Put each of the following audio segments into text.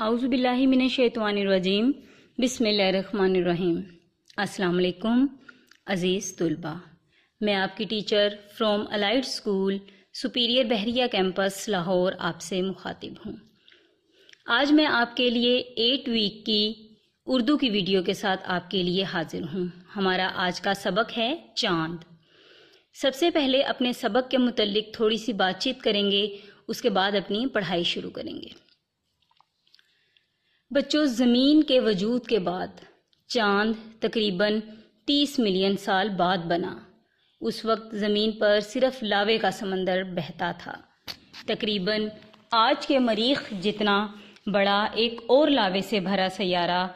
اعوذ باللہ من الشیطان الرجیم بسم اللہ الرحمن الرحیم۔ السلام علیکم عزیز طلباء، میں آپ کی teacher from allied school superior بحریہ کیمپس لاہور آپ سے مخاطب ہوں۔ آج میں آپ کے لیے 8 ویک کی اردو کی ویڈیو کے ساتھ آپ کے لیے حاضر ہوں۔ ہمارا آج کا سبق ہے چاند۔ سب سے پہلے اپنے سبق کے متعلق تھوڑی سی بات چیت کریں گے، اس کے بعد اپنی پڑھائی شروع کریں گے۔ بچوں، زمین کے وجود کے بعد چاند تقریباً 30 ملین سال بعد بنا۔ اس وقت زمین پر صرف لاوے کا سمندر بہتا تھا۔ تقریباً آج کے مریخ جتنا بڑا ایک اور لاوے سے بھرا سیارہ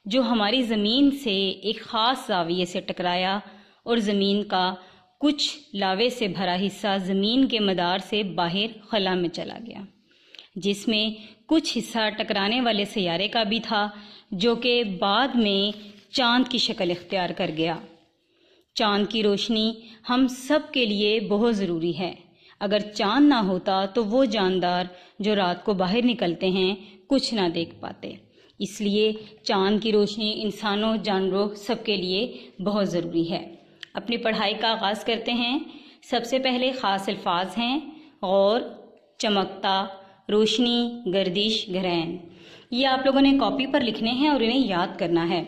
جو ہماری زمین سے ایک خاص زاویے سے ٹکرایا اور زمین کا کچھ لاوے سے بھرا حصہ زمین کے مدار سے باہر خلا میں چلا گیا، جس میں کچھ حصہ ٹکرانے والے سیارے کا بھی تھا جو کہ بعد میں چاند کی شکل اختیار کر گیا۔ چاند کی روشنی ہم سب کے لیے بہت ضروری ہے۔ اگر چاند نہ ہوتا تو وہ جاندار جو رات کو باہر نکلتے ہیں کچھ نہ دیکھ پاتے۔ اس لیے چاند کی روشنی انسانوں، جانوروں سب کے لیے بہت ضروری ہے۔ اپنی پڑھائی کا آغاز کرتے ہیں۔ سب سے پہلے خاص الفاظ ہیں: غور، چمکتا، روشنی، گردش، گرہن۔ یہ آپ لوگوں نے کاپی پر لکھنے ہیں اور انہیں یاد کرنا ہے۔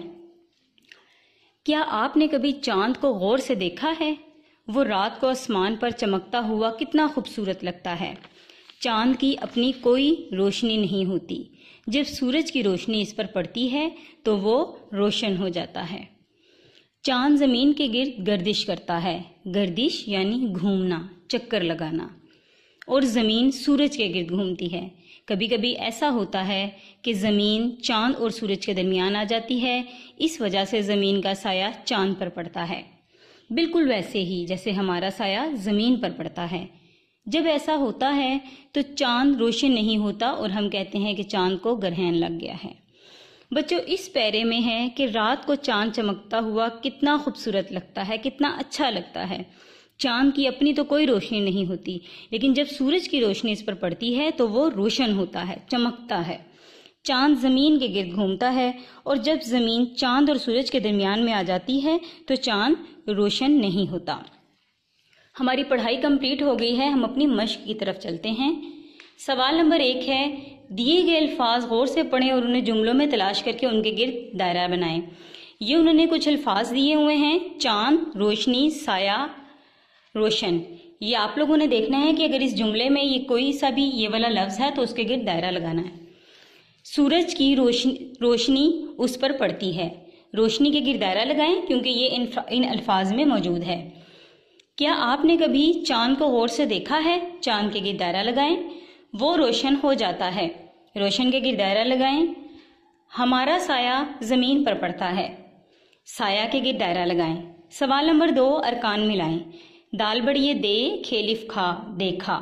کیا آپ نے کبھی چاند کو غور سے دیکھا ہے؟ وہ رات کو آسمان پر چمکتا ہوا کتنا خوبصورت لگتا ہے۔ چاند کی اپنی کوئی روشنی نہیں ہوتی۔ جب سورج کی روشنی اس پر پڑتی ہے تو وہ روشن ہو جاتا ہے۔ چاند زمین کے گرد گردش کرتا ہے۔ گردش یعنی گھومنا، چکر لگانا، اور زمین سورج کے گرد گھومتی ہے۔ کبھی کبھی ایسا ہوتا ہے کہ زمین چاند اور سورج کے درمیان آ جاتی ہے، اس وجہ سے زمین کا سایہ چاند پر پڑتا ہے، بالکل ویسے ہی جیسے ہمارا سایہ زمین پر پڑتا ہے۔ جب ایسا ہوتا ہے تو چاند روشن نہیں ہوتا اور ہم کہتے ہیں کہ چاند کو گرہن لگ گیا ہے۔ بچوں، اس پیرے میں ہے کہ رات کو چاند چمکتا ہوا کتنا خوبصورت لگتا ہے، کتنا اچھا لگتا ہے۔ چاند کی اپنی تو کوئی روشنی نہیں ہوتی، لیکن جب سورج کی روشنی اس پر پڑتی ہے تو وہ روشن ہوتا ہے، چمکتا ہے۔ چاند زمین کے گرد گھومتا ہے اور جب زمین چاند اور سورج کے درمیان میں آ جاتی ہے تو چاند روشن نہیں ہوتا۔ ہماری پڑھائی کمپلیٹ ہو گئی ہے، ہم اپنی مشق کی طرف چلتے ہیں۔ سوال نمبر 1 ہے، دیے گئے الفاظ غور سے پڑھیں اور انہیں جملوں میں تلاش کر کے ان کے گرد دائرہ بنائیں۔ یہ انہوں نے کچھ الفاظ دیے ہوئے ہیں: چاند، روشنی، سایہ، روشن۔ یہ آپ لوگوں نے دیکھنا ہے کہ اگر اس جملے میں یہ کوئی سا بھی یہ والا لفظ ہے تو اس کے گرد دائرہ لگانا ہے۔ سورج کی روشنی اس پر پڑتی ہے، روشنی کے گرد دائرہ لگائیں کیونکہ یہ ان الفاظ میں موجود ہے۔ کیا آپ نے کبھی چاند کو غور سے دیکھا ہے؟ چاند کے گرد دائرہ لگائیں، وہ روشن ہو جاتا ہے، روشن کے گرد دائرہ لگائیں۔ ہمارا سایہ زمین پر پڑتا ہے، سایہ کے گرد دائرہ لگائیں۔ سوال نمبر 2، ارکان ملائیں۔ دال بڑیے دے، کھیلف کھا، دیکھا۔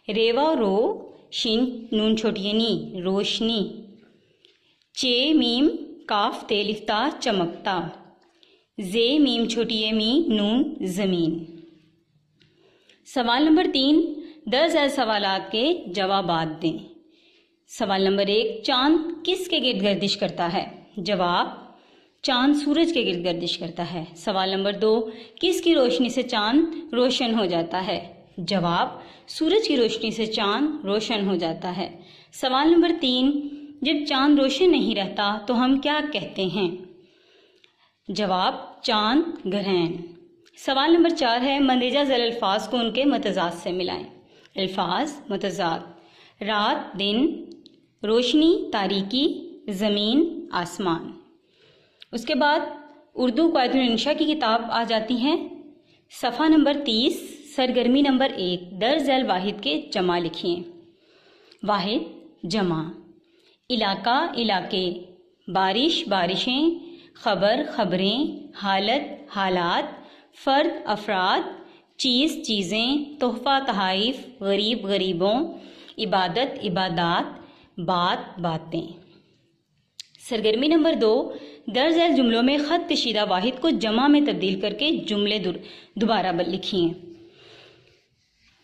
ریوا رو، شین نون چھوٹی نی، روشنی۔ چے میم کاف تے لفتا، چمکتا۔ زے میم چھوٹی می نون، زمین۔ سوال نمبر 3، درج ذیل سوالات کے جوابات دیں۔ سوال نمبر 1، چاند کس کے گرد گردش کرتا ہے؟ جواب، چاند سورج کے گرد گردش کرتا ہے۔ سوال نمبر 2، کس کی روشنی سے چاند روشن ہو جاتا ہے؟ جواب، سورج کی روشنی سے چاند روشن ہو جاتا ہے۔ سوال نمبر 3، جب چاند روشن نہیں رہتا تو ہم کیا کہتے ہیں؟ جواب، چاند گرہن۔ سوال نمبر 4 ہے، مندرجہ ذیل الفاظ کو ان کے متضاد سے ملائیں۔ الفاظ متضاد: رات، دن، روشنی، تاریکی، زمین، آسمان۔ اس کے بعد اردو قواعد الانشاء کی کتاب آ جاتی ہے۔ صفحہ نمبر 30، سرگرمی نمبر 1، درج ذیل واحد کے جمع لکھیں۔ واحد، جمع: علاقہ، علاقے، بارش، بارشیں، خبر، خبریں، حالت، حالات، فرد، افراد، چیز، چیزیں، تحفہ، تحائف، غریب، غریبوں، عبادت، عبادات، بات، باتیں۔ سرگرمی نمبر 2، درج ذیل جملوں میں خط کشیدہ واحد کو جمع میں تبدیل کر کے جملے دوبارہ لکھیں۔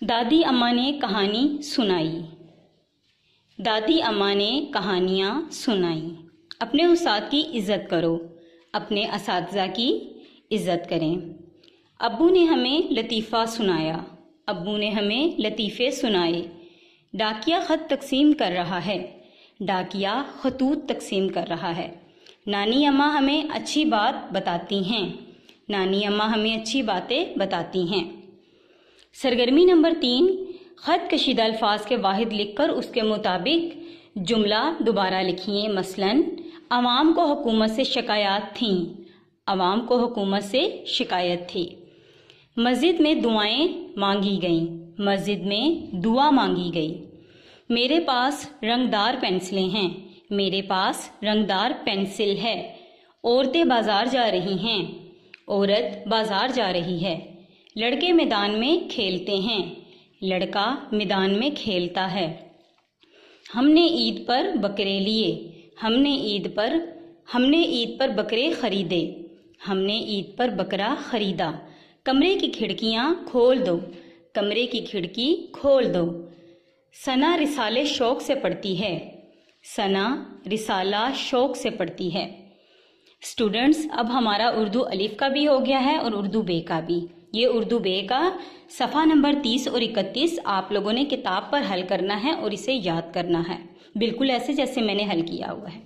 دادی اماں نے کہانی سنائی۔ دادی اماں نے کہانیاں سنائیں۔ اپنے استاد کی عزت کرو، اپنے اساتذہ کی عزت کریں۔ ابو نے ہمیں لطیفہ سنایا، ابو نے ہمیں لطیفے سنائے۔ ڈاکیا خط تقسیم کر رہا ہے، ڈاکیا خطوط تقسیم کر رہا ہے۔ نانی اماں ہمیں اچھی بات بتاتی ہیں، نانی اماں ہمیں اچھی باتیں بتاتی ہیں۔ سرگرمی نمبر 3، خط کشیدہ الفاظ کے واحد لکھ کر اس کے مطابق جملہ دوبارہ لکھیے۔ مثلاً عوام کو حکومت سے شکایات تھیں، عوام کو حکومت سے شکایت تھی۔ مسجد میں دعائیں مانگی گئیں، مسجد میں دعا مانگی گئی۔ میرے پاس رنگدار پینسلیں ہیں، میرے پاس رنگدار پینسل ہے۔ عورتیں بازار جا رہی ہیں، عورت بازار جا رہی ہے۔ لڑکے میدان میں کھیلتے ہیں، لڑکا میدان میں کھیلتا ہے۔ ہم نے عید پر بکرے لیے، ہم نے عید پر بکرے خریدے، ہم نے عید پر بکرا خریدا۔ کمرے کی کھڑکیاں کھول دو، کمرے کی کھڑکی کھول دو۔ ثنا رسالے شوق سے پڑھتی ہے، ثنا رسالہ شوق سے پڑھتی ہے۔ اسٹوڈنٹس، اب ہمارا اردو الف کا بھی ہو گیا ہے اور اردو بے کا بھی۔ یہ اردو بے کا صفحہ نمبر 30 اور 31 آپ لوگوں نے کتاب پر حل کرنا ہے اور اسے یاد کرنا ہے، بالکل ایسے جیسے میں نے حل کیا ہوا ہے۔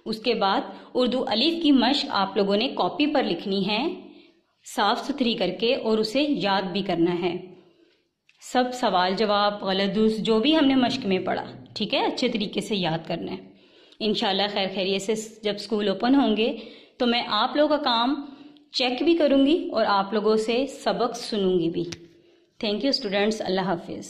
اس کے بعد اردو الف کی مشق آپ لوگوں نے کاپی پر لکھنی ہے صاف ستھری کر کے، اور اسے یاد بھی کرنا ہے۔ سب سوال جواب غلط درست جو بھی ہم نے مشق میں پڑھا، ٹھیک ہے، اچھے طریقے سے یاد کرنا ہے۔ انشاءاللہ خیر خیریت سے جب اسکول اوپن ہوں گے تو میں آپ لوگوں کا کام چیک بھی کروں گی اور آپ لوگوں سے سبق سنوں گی بھی۔ تھینک یو اسٹوڈنٹس، اللہ حافظ۔